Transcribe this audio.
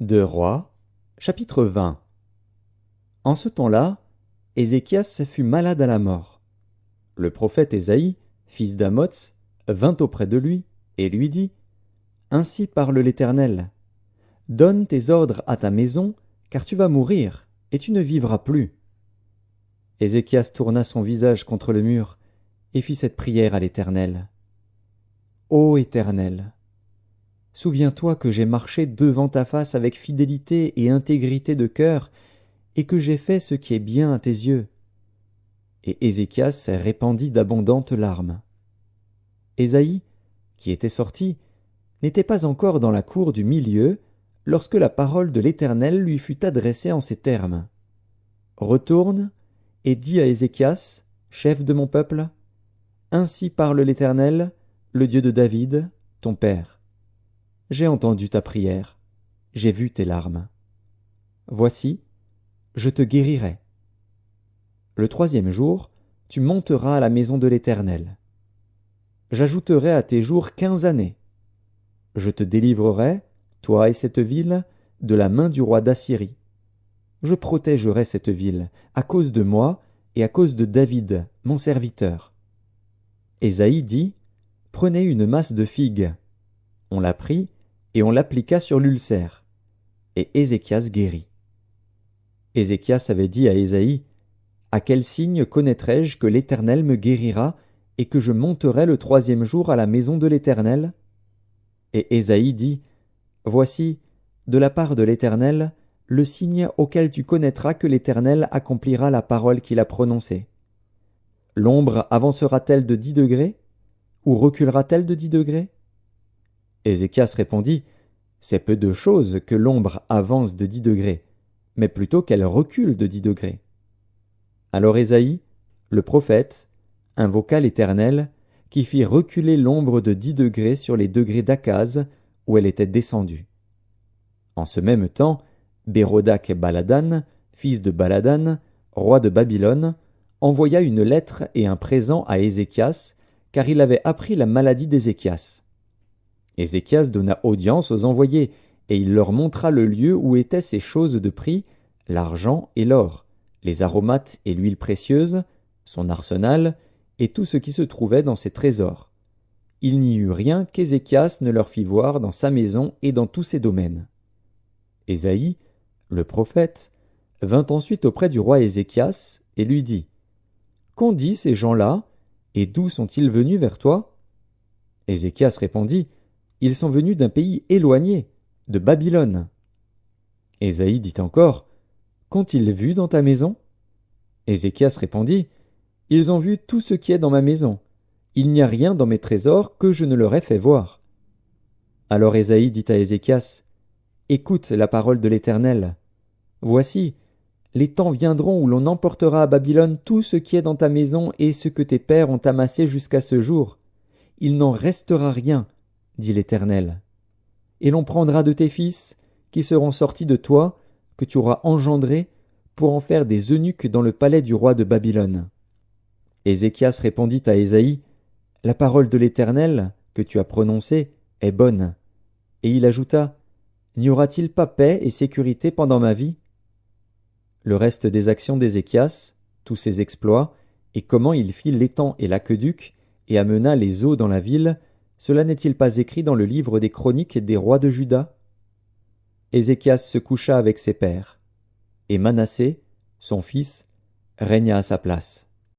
Deux Rois, chapitre 20. En ce temps-là, Ézéchias fut malade à la mort. Le prophète Ésaïe, fils d'Amoz, vint auprès de lui et lui dit : Ainsi parle l'Éternel. Donne tes ordres à ta maison, car tu vas mourir, et tu ne vivras plus. Ézéchias tourna son visage contre le mur et fit cette prière à l'Éternel. Ô Éternel, souviens-toi que j'ai marché devant ta face avec fidélité et intégrité de cœur, et que j'ai fait ce qui est bien à tes yeux. Et Ézéchias répandit d'abondantes larmes. Ésaïe, qui était sorti, n'était pas encore dans la cour du milieu, lorsque la parole de l'Éternel lui fut adressée en ces termes. Retourne et dis à Ézéchias, chef de mon peuple, ainsi parle l'Éternel, le Dieu de David, ton père. J'ai entendu ta prière, j'ai vu tes larmes. Voici, je te guérirai. Le troisième jour, tu monteras à la maison de l'Éternel. J'ajouterai à tes jours 15 années. Je te délivrerai, toi et cette ville, de la main du roi d'Assyrie. Je protégerai cette ville, à cause de moi et à cause de David, mon serviteur. Ésaïe dit : Prenez une masse de figues. On la prit et on l'appliqua sur l'ulcère. Et Ézéchias guérit. Ézéchias avait dit à Ésaïe : À quel signe connaîtrai-je que l'Éternel me guérira et que je monterai le troisième jour à la maison de l'Éternel ? Et Ésaïe dit : Voici, de la part de l'Éternel, le signe auquel tu connaîtras que l'Éternel accomplira la parole qu'il a prononcée. L'ombre avancera-t-elle de 10 degrés, ou reculera-t-elle de 10 degrés ? Ézéchias répondit : C'est peu de chose que l'ombre avance de 10 degrés, mais plutôt qu'elle recule de 10 degrés. Alors Ésaïe, le prophète, invoqua l'Éternel, qui fit reculer l'ombre de 10 degrés sur les degrés d'Akaz, où elle était descendue. En ce même temps, Bérodak Baladan, fils de Baladan, roi de Babylone, envoya une lettre et un présent à Ézéchias, car il avait appris la maladie d'Ézéchias. Ézéchias donna audience aux envoyés, et il leur montra le lieu où étaient ces choses de prix, l'argent et l'or, les aromates et l'huile précieuse, son arsenal, et tout ce qui se trouvait dans ses trésors. Il n'y eut rien qu'Ézéchias ne leur fit voir dans sa maison et dans tous ses domaines. Ésaïe, le prophète, vint ensuite auprès du roi Ézéchias et lui dit : Qu'ont dit ces gens-là, et d'où sont-ils venus vers toi ? Ézéchias répondit : Ils sont venus d'un pays éloigné, de Babylone. Ésaïe dit encore : Qu'ont-ils vu dans ta maison ? Ézéchias répondit : Ils ont vu tout ce qui est dans ma maison. Il n'y a rien dans mes trésors que je ne leur ai fait voir. Alors Ésaïe dit à Ézéchias : Écoute la parole de l'Éternel. Voici, les temps viendront où l'on emportera à Babylone tout ce qui est dans ta maison et ce que tes pères ont amassé jusqu'à ce jour. Il n'en restera rien, dit l'Éternel. Et l'on prendra de tes fils, qui seront sortis de toi, que tu auras engendrés, pour en faire des eunuques dans le palais du roi de Babylone. Ézéchias répondit à Ésaïe : La parole de l'Éternel, que tu as prononcée, est bonne. Et il ajouta : N'y aura-t-il pas paix et sécurité pendant ma vie ? Le reste des actions d'Ézéchias, tous ses exploits, et comment il fit l'étang et l'aqueduc, et amena les eaux dans la ville, cela n'est-il pas écrit dans le livre des chroniques des rois de Juda ? Ézéchias se coucha avec ses pères, et Manassé, son fils, régna à sa place.